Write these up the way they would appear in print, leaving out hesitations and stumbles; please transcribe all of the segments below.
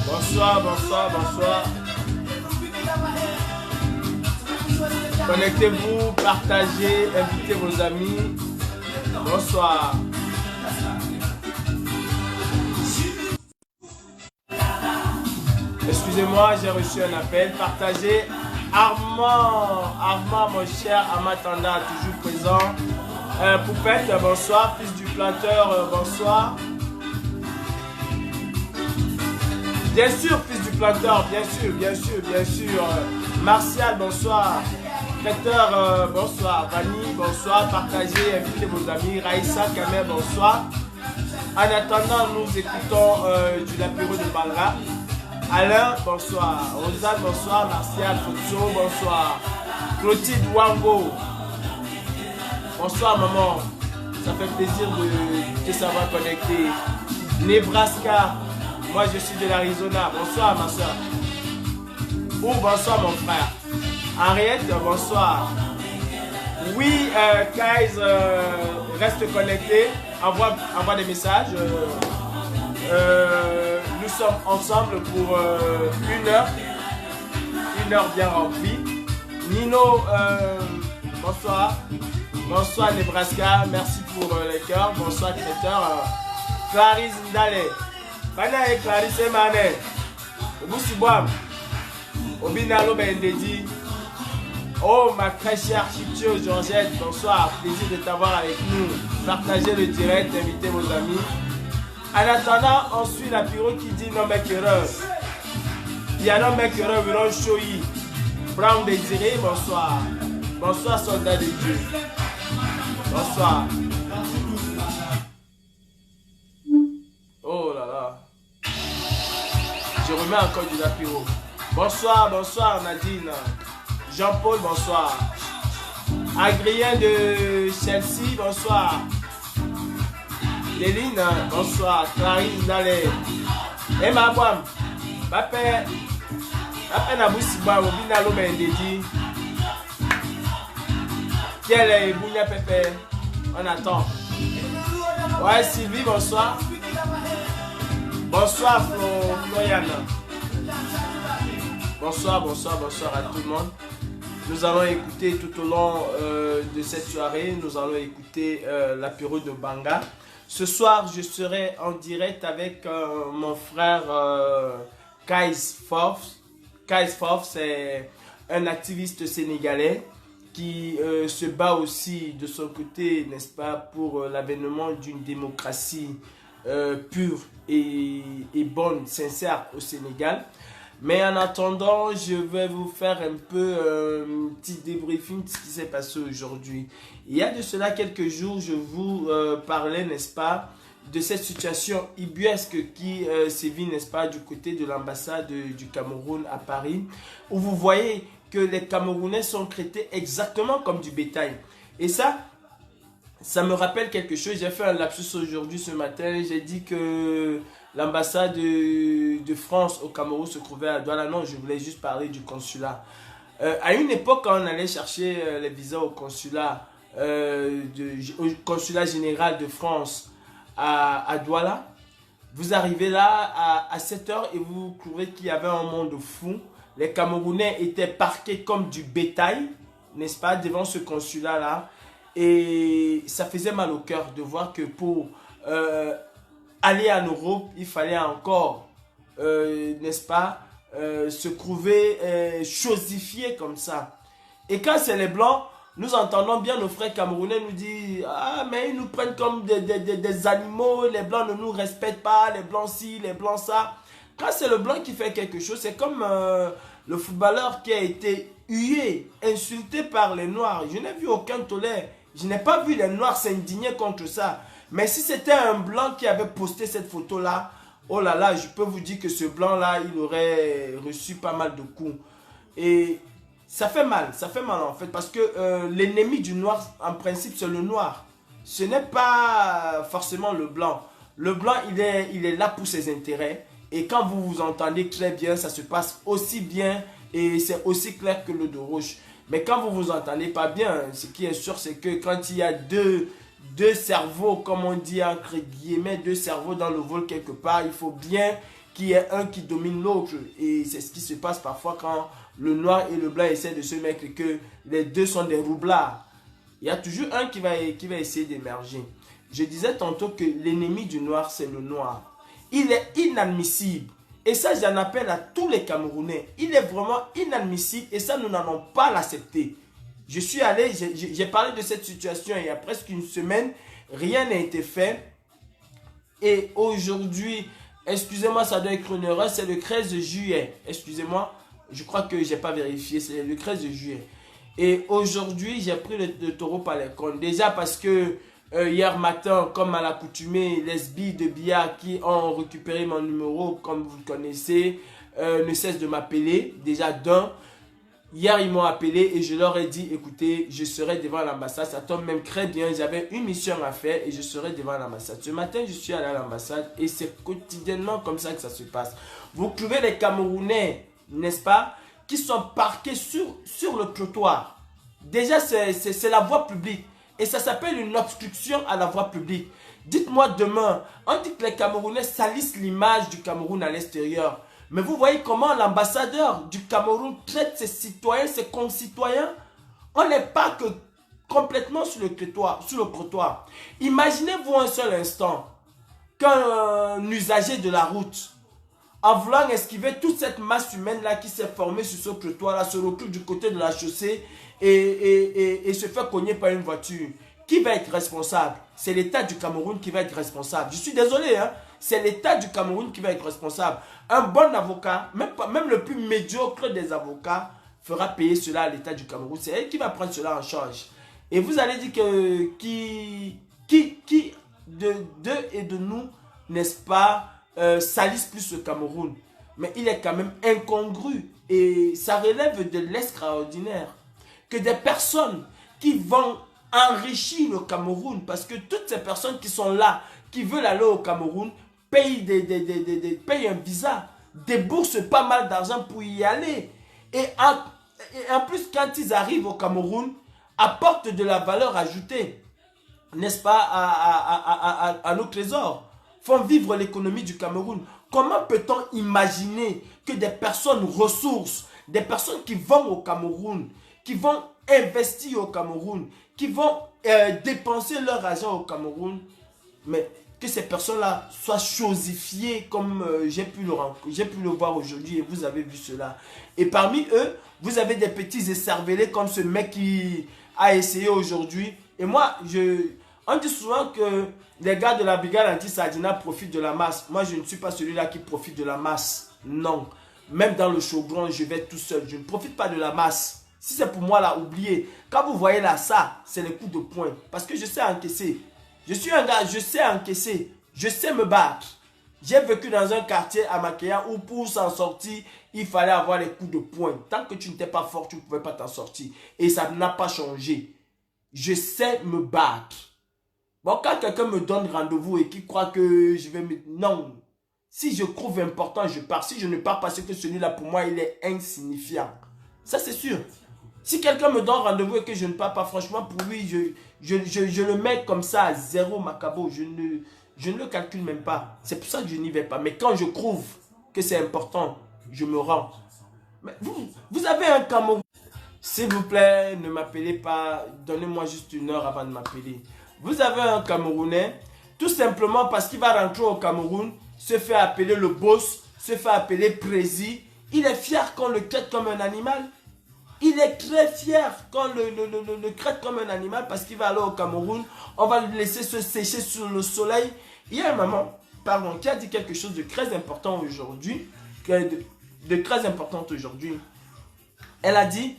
Bonsoir, bonsoir, bonsoir. Connectez-vous, partagez, invitez vos amis. Bonsoir. Excusez-moi, j'ai reçu un appel. Partagez. Armand, mon cher Amatanda, toujours présent. Poupette, bonsoir. Fils du planteur, bonsoir. Bien sûr, fils du planteur, bien sûr, bien sûr, bien sûr. Martial, bonsoir. Traiteur, bonsoir. Vanny, bonsoir. Partagez, invitez vos amis. Raïssa, Kamer, bonsoir. En attendant, nous écoutons du Lapiro de Banga. Alain, bonsoir. Rosane, bonsoir. Martial, Fotso, bonsoir. Clotilde Wango, bonsoir maman. Ça fait plaisir de te savoir connecter. Nebraska, moi je suis de l'Arizona. Bonsoir ma soeur. Ou bonsoir mon frère. Henriette, bonsoir. Oui, Kais, reste connecté. Envoie des messages. Nous sommes ensemble pour une heure bien remplie. Nino, bonsoir. Bonsoir Nebraska, merci pour les cœurs. Bonsoir traiteur. Clarisse Ndale. Bana et Clarisse Mané. Boussibouam. Obinalo Bendedi. Oh ma très chère Chicho Georgette, bonsoir. Plaisir de t'avoir avec nous. Partagez le direct, invitez vos amis. En attendant, on suit la pyro qui dit non mec erreur. Il y a non mec erreur, Viron Choyi. Brown Désiré, bonsoir. Bonsoir soldat de Dieu. Bonsoir. Oh là là. Je remets encore du lapiro. Bonsoir, bonsoir Nadine. Jean-Paul, bonsoir. Adrien de Chelsea, bonsoir. Léline, bonsoir. Clarisse Dalé. Emma Boam. Bapé. Bapé Naboussiba, Obina Lobendedi. Quel est Bounia Pépé? On attend. Ouais, Sylvie, bonsoir. Bonsoir, Floriane. Bonsoir, bonsoir, bonsoir à tout le monde. Nous allons écouter tout au long de cette soirée, nous allons écouter l'apéro de Banga. Ce soir, je serai en direct avec mon frère Kais Fof. Kais Fof, c'est un activiste sénégalais qui se bat aussi de son côté, n'est-ce pas, pour l'avènement d'une démocratie pure et bonne, sincère au Sénégal. Mais en attendant, je vais vous faire un peu un petit débriefing de ce qui s'est passé aujourd'hui. Il y a de cela quelques jours, je vous parlais, n'est-ce pas, de cette situation ubuesque qui sévit, n'est-ce pas, du côté de l'ambassade du Cameroun à Paris, où vous voyez que les Camerounais sont traités exactement comme du bétail. Et ça me rappelle quelque chose. J'ai fait un lapsus aujourd'hui, ce matin. J'ai dit que l'ambassade de France au Cameroun se trouvait à Douala. Non, je voulais juste parler du consulat. À une époque, quand on allait chercher les visas au consulat général de France à Douala, vous arrivez là à 7 h et vous trouvez qu'il y avait un monde fou. Les Camerounais étaient parqués comme du bétail, n'est-ce pas, devant ce consulat-là. Et ça faisait mal au cœur de voir que pour aller en Europe, il fallait encore, n'est-ce pas, se trouver chosifié comme ça. Et quand c'est les Blancs, nous entendons bien nos frères camerounais nous dire « Ah, mais ils nous prennent comme des animaux, les Blancs ne nous respectent pas, les Blancs ci, les Blancs ça. » Quand c'est le Blanc qui fait quelque chose, c'est comme le footballeur qui a été hué, insulté par les Noirs. Je n'ai vu aucun tolère. Je n'ai pas vu les Noirs s'indigner contre ça. Mais si c'était un Blanc qui avait posté cette photo-là, oh là là, je peux vous dire que ce Blanc-là, il aurait reçu pas mal de coups. Et ça fait mal en fait, parce que l'ennemi du Noir, en principe, c'est le Noir. Ce n'est pas forcément le Blanc. Le blanc, il est là pour ses intérêts. Et quand vous vous entendez très bien, ça se passe aussi bien et c'est aussi clair que l'eau de roche. Mais quand vous vous entendez pas bien, ce qui est sûr, c'est que quand il y a deux cerveaux, comme on dit entre guillemets, deux cerveaux dans le vol quelque part, il faut bien qu'il y ait un qui domine l'autre. Et c'est ce qui se passe parfois quand le noir et le blanc essaient de se mettre et que les deux sont des roublards. Il y a toujours un qui va essayer d'émerger. Je disais tantôt que l'ennemi du noir, c'est le noir. Il est inadmissible. Et ça, j'en appelle à tous les Camerounais. Il est vraiment inadmissible et ça, nous n'allons pas l'accepter. Je suis allé, j'ai parlé de cette situation il y a presque une semaine. Rien n'a été fait. Et aujourd'hui, excusez-moi, ça doit être une erreur, c'est le 13 juillet. Excusez-moi, je crois que je n'ai pas vérifié, c'est le 13 juillet. Et aujourd'hui, j'ai pris le taureau par les cornes. Déjà parce que hier matin, comme à l'accoutumée, les billes de billard qui ont récupéré mon numéro, comme vous le connaissez, ne cessent de m'appeler. Déjà d'un, hier ils m'ont appelé et je leur ai dit, écoutez, je serai devant l'ambassade. Ça tombe même très bien, j'avais une mission à faire et je serai devant l'ambassade. Ce matin, je suis allé à l'ambassade et c'est quotidiennement comme ça que ça se passe. Vous trouvez les Camerounais, n'est-ce pas, qui sont parqués sur le trottoir. Déjà, c'est la voie publique. Et ça s'appelle une obstruction à la voie publique. Dites-moi demain, on dit que les Camerounais salissent l'image du Cameroun à l'extérieur. Mais vous voyez comment l'ambassadeur du Cameroun traite ses citoyens, ses concitoyens. On n'est pas que complètement sur le trottoir. Imaginez-vous un seul instant qu'un usager de la route, en voulant esquiver toute cette masse humaine-là qui s'est formée sur ce trottoir-là, se recule du côté de la chaussée et se fait cogner par une voiture. Qui va être responsable? C'est l'État du Cameroun qui va être responsable. Je suis désolé, hein? C'est l'État du Cameroun qui va être responsable. Un bon avocat, même le plus médiocre des avocats, fera payer cela à l'État du Cameroun. C'est elle qui va prendre cela en charge. Et vous allez dire que qui de nous, n'est-ce pas, salissent plus le Cameroun. Mais il est quand même incongru et ça relève de l'extraordinaire que des personnes qui vont enrichir le Cameroun, parce que toutes ces personnes qui sont là, qui veulent aller au Cameroun, payent un visa, déboursent pas mal d'argent pour y aller. Et en plus, quand ils arrivent au Cameroun, apportent de la valeur ajoutée, n'est-ce pas, à nos trésors, font vivre l'économie du Cameroun. Comment peut-on imaginer que des personnes ressources, des personnes qui vont au Cameroun, qui vont investir au Cameroun, qui vont dépenser leur argent au Cameroun, mais que ces personnes-là soient chosifiées comme j'ai pu le voir aujourd'hui et vous avez vu cela. Et parmi eux, vous avez des petits écervelés comme ce mec qui a essayé aujourd'hui. Et moi, on dit souvent que les gars de la brigade anti-Sardina profitent de la masse. Moi, je ne suis pas celui-là qui profite de la masse. Non. Même dans le showground, je vais tout seul. Je ne profite pas de la masse. Si c'est pour moi, là, oubliez. Quand vous voyez là, ça, c'est les coups de poing. Parce que je sais encaisser. Je suis un gars, je sais encaisser. Je sais me battre. J'ai vécu dans un quartier à Makéa où pour s'en sortir, il fallait avoir les coups de poing. Tant que tu n'étais pas fort, tu ne pouvais pas t'en sortir. Et ça n'a pas changé. Je sais me battre. Bon, quand quelqu'un me donne rendez-vous et qui croit que je vais me... Non. Si je trouve important, je pars. Si je ne pars pas, c'est que celui-là, pour moi, il est insignifiant. Ça, c'est sûr. Si quelqu'un me donne rendez-vous et que je ne pars pas, franchement, pour lui, je le mets comme ça à zéro macabo. Je ne le calcule même pas. C'est pour ça que je n'y vais pas. Mais quand je trouve que c'est important, je me rends. Mais vous avez un Cameroun. S'il vous plaît, ne m'appelez pas. Donnez-moi juste une heure avant de m'appeler. Vous avez un Camerounais, tout simplement parce qu'il va rentrer au Cameroun, se fait appeler le boss, se fait appeler prési. Il est fier qu'on le traite comme un animal. Il est très fier qu'on le traite comme un animal parce qu'il va aller au Cameroun. On va le laisser se sécher sur le soleil. Il y a une maman, pardon, qui a dit quelque chose de très important aujourd'hui. De très importante aujourd'hui. Elle a dit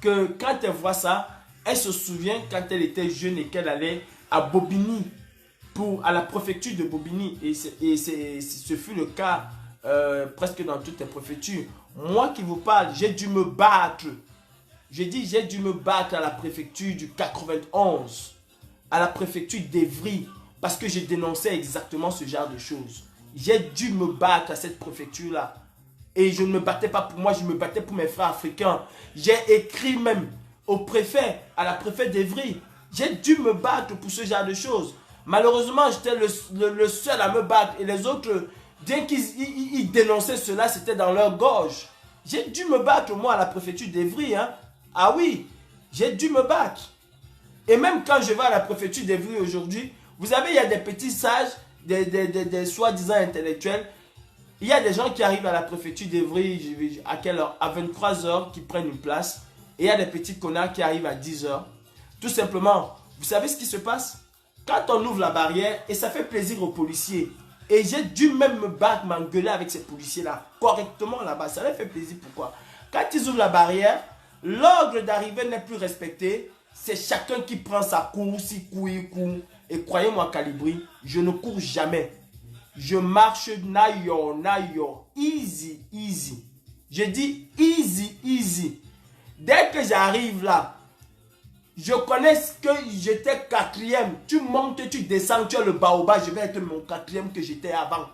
que quand elle voit ça, elle se souvient quand elle était jeune et qu'elle allait à Bobigny, à la préfecture de Bobigny. Et ce fut le cas presque dans toutes les préfectures. Moi qui vous parle, j'ai dû me battre. J'ai dit, j'ai dû me battre à la préfecture du 91, à la préfecture d'Evry, parce que j'ai dénoncé exactement ce genre de choses. J'ai dû me battre à cette préfecture-là. Et je ne me battais pas pour moi, je me battais pour mes frères africains. J'ai écrit même au préfet, à la préfète d'Evry. J'ai dû me battre pour ce genre de choses. Malheureusement, j'étais le seul à me battre. Et les autres, bien qu'ils dénonçaient cela, c'était dans leur gorge. J'ai dû me battre, moi, à la préfecture d'Evry. Hein. Ah oui, j'ai dû me battre. Et même quand je vais à la préfecture d'Evry aujourd'hui, vous savez, il y a des petits sages, des soi-disant intellectuels. Il y a des gens qui arrivent à la préfecture d'Evry, à quelle heure? À 23 h, qui prennent une place. Et il y a des petits connards qui arrivent à 10 h. Tout simplement, vous savez ce qui se passe? Quand on ouvre la barrière, et ça fait plaisir aux policiers. Et j'ai dû même me battre, m'engueuler avec ces policiers-là, correctement là-bas. Ça leur fait plaisir, pourquoi? Quand ils ouvrent la barrière, l'ordre d'arrivée n'est plus respecté. C'est chacun qui prend sa course, il court. Et croyez-moi, Calibri, je ne cours jamais. Je marche nayo, easy. Je dis easy. Dès que j'arrive là, je connais que j'étais quatrième. Tu montes, tu descends, tu as le baobab, je vais être mon quatrième que j'étais avant.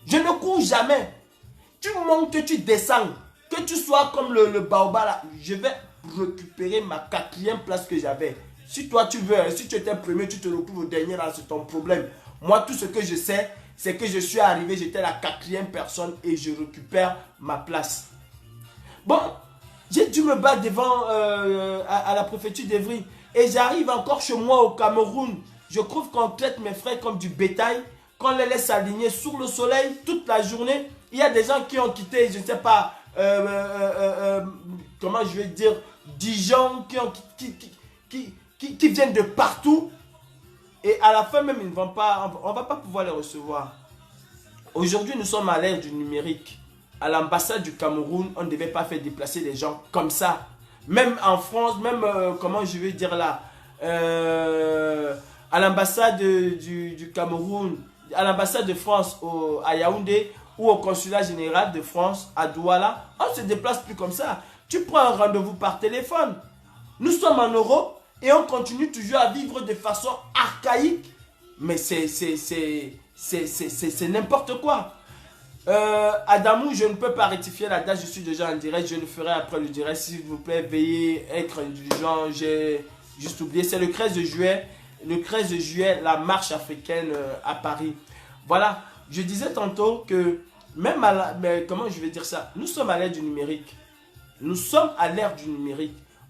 Je ne cours jamais. Tu montes, tu descends. Que tu sois comme le baobab là, je vais récupérer ma quatrième place que j'avais. Si toi tu veux, si tu étais premier, tu te retrouves au dernier là, c'est ton problème. Moi, tout ce que je sais, c'est que je suis arrivé, j'étais la quatrième personne et je récupère ma place. Bon, j'ai dû me battre devant à la préfecture d'Evry. Et j'arrive encore chez moi au Cameroun. Je trouve qu'on traite mes frères comme du bétail, qu'on les laisse aligner sous le soleil toute la journée. Il y a des gens qui ont quitté, je ne sais pas, comment je vais dire, Dijon, qui viennent de partout. Et à la fin même, ils ne vont pas, on ne va pas pouvoir les recevoir. Aujourd'hui, nous sommes à l'ère du numérique. À l'ambassade du Cameroun, on ne devait pas faire déplacer les gens comme ça. Même en France, même, comment je vais dire là, à l'ambassade du Cameroun, à l'ambassade de France à Yaoundé ou au consulat général de France à Douala, on ne se déplace plus comme ça. Tu prends un rendez-vous par téléphone. Nous sommes en Europe et on continue toujours à vivre de façon archaïque. Mais c'est n'importe quoi. Adamou, je ne peux pas rectifier la date, je suis déjà en direct, je le ferai après le direct, s'il vous plaît, veuillez être indulgent, j'ai juste oublié, c'est le 13 juillet, la marche africaine à Paris. Voilà, je disais tantôt que, même mais comment je vais dire ça, nous sommes à l'ère du numérique,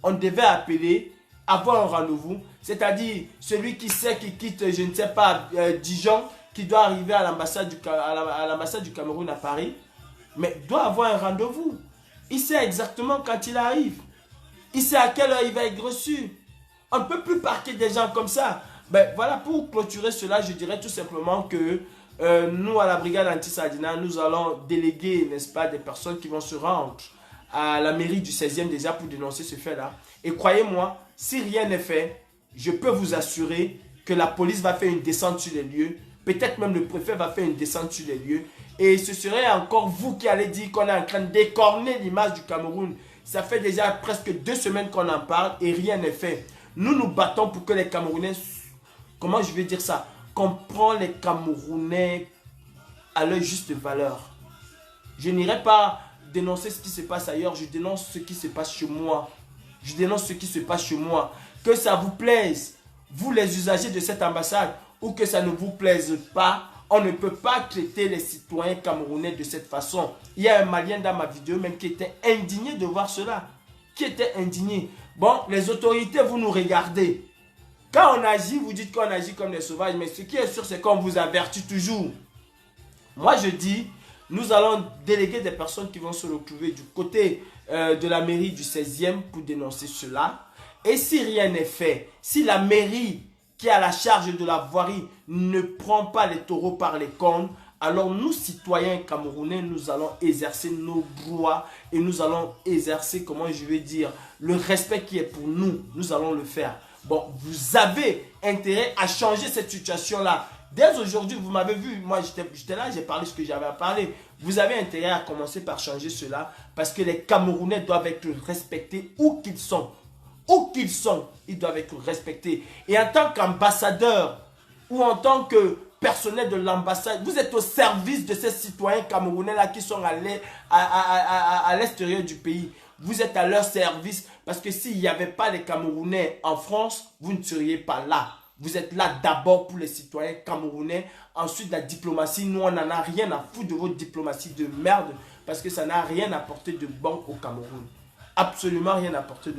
on devait appeler, avoir un rendez-vous, c'est-à-dire celui qui sait qu'il quitte, je ne sais pas, Dijon, qui doit arriver à l'ambassade du Cameroun à Paris, mais doit avoir un rendez-vous. Il sait exactement quand il arrive. Il sait à quelle heure il va être reçu. On ne peut plus parquer des gens comme ça. Ben, voilà, pour clôturer cela, je dirais tout simplement que nous, à la brigade anti-Sardina, nous allons déléguer, n'est-ce pas, des personnes qui vont se rendre à la mairie du 16e déjà pour dénoncer ce fait-là. Et croyez-moi, si rien n'est fait, je peux vous assurer que la police va faire une descente sur les lieux. Peut-être même le préfet va faire une descente sur les lieux. Et ce serait encore vous qui allez dire qu'on est en train d'écorner l'image du Cameroun. Ça fait déjà presque 2 semaines qu'on en parle et rien n'est fait. Nous nous battons pour que les Camerounais, comment je vais dire ça, qu'on prend les Camerounais à leur juste valeur. Je n'irai pas dénoncer ce qui se passe ailleurs, je dénonce ce qui se passe chez moi. Je dénonce ce qui se passe chez moi. Que ça vous plaise, vous les usagers de cette ambassade, ou que ça ne vous plaise pas, on ne peut pas traiter les citoyens camerounais de cette façon. Il y a un Malien dans ma vidéo même qui était indigné de voir cela. Qui était indigné. Bon, les autorités, vous nous regardez. Quand on agit, vous dites qu'on agit comme des sauvages, mais ce qui est sûr, c'est qu'on vous avertit toujours. Moi, je dis, nous allons déléguer des personnes qui vont se retrouver du côté de la mairie du 16e pour dénoncer cela. Et si rien n'est fait, si la mairie qui a la charge de la voirie ne prend pas les taureaux par les cornes, alors nous, citoyens camerounais, nous allons exercer nos droits et nous allons exercer, comment je vais dire, le respect qui est pour nous. Nous allons le faire. Bon, vous avez intérêt à changer cette situation-là. Dès aujourd'hui, vous m'avez vu, moi j'étais là, j'ai parlé ce que j'avais à parler. Vous avez intérêt à commencer par changer cela parce que les Camerounais doivent être respectés où qu'ils sont. Où qu'ils sont, ils doivent être respectés. Et en tant qu'ambassadeur ou en tant que personnel de l'ambassade, vous êtes au service de ces citoyens camerounais-là qui sont à l'extérieur du pays. Vous êtes à leur service parce que s'il n'y avait pas les Camerounais en France, vous ne seriez pas là. Vous êtes là d'abord pour les citoyens camerounais. Ensuite, la diplomatie, nous, on n'en a rien à foutre de votre diplomatie de merde parce que ça n'a rien apporté de bon au Cameroun. Absolument rien apporté de